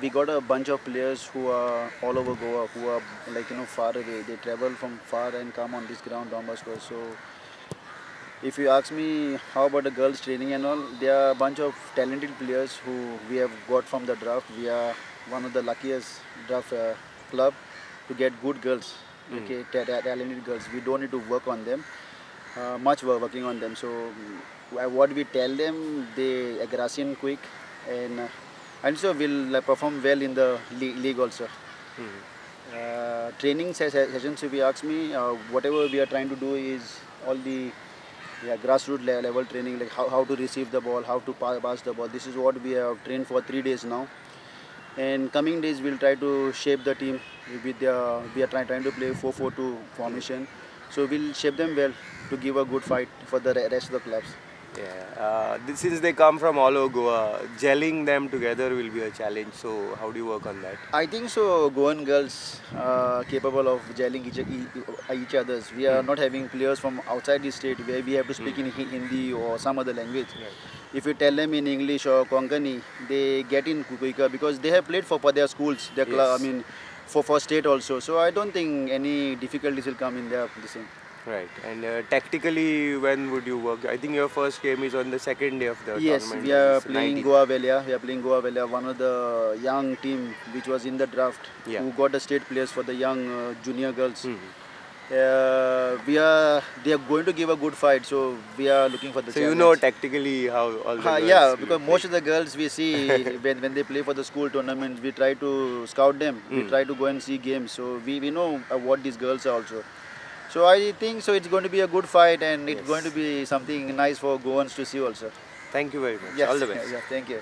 we got a bunch of players who are all over Goa, who are far away. They travel from far and come on this ground, Don Bosco. So if you ask me how about the girls training and all, there are a bunch of talented players who we have got from the draft. We are one of the luckiest draft club to get good girls, okay, talented girls. We don't need to work on them, much working on them. So what we tell them, they aggression quick and so will perform well in the league also. Training sessions, if you ask me, whatever we are trying to do is all the grassroots level training, like how to receive the ball, how to pass the ball. This is what we have trained for 3 days now. And coming days we'll try to shape the team with we are trying to play 4-4-2 formation. So we'll shape them well to give a good fight for the rest of the clubs. Yeah, since they come from all over Goa, gelling them together will be a challenge. So how do you work on that? I think so. Goan girls are capable of gelling each others. We are not having players from outside the state where we have to speak in Hindi or some other language. Right. If you tell them in English or Konkani, they get in quicker because they have played for their schools, their club. I mean, for state also. So I don't think any difficulties will come in there. Right. And tactically, when would you work? I think your first game is on the second day of the yes, tournament. we are playing Goa Velha. We are playing Goa Velha, one of the young team which was in the draft, who got the state players for the young junior girls. They are going to give a good fight, so we are looking for the So challenge. you know tactically how all the girls yeah, because most of the girls we see when they play for the school tournaments, we try to scout them. We try to go and see games, so we know what these girls are also. So I think so it's going to be a good fight and it's going to be something nice for Goans to see also. Thank you very much. Yes. All the best. Yeah, thank you.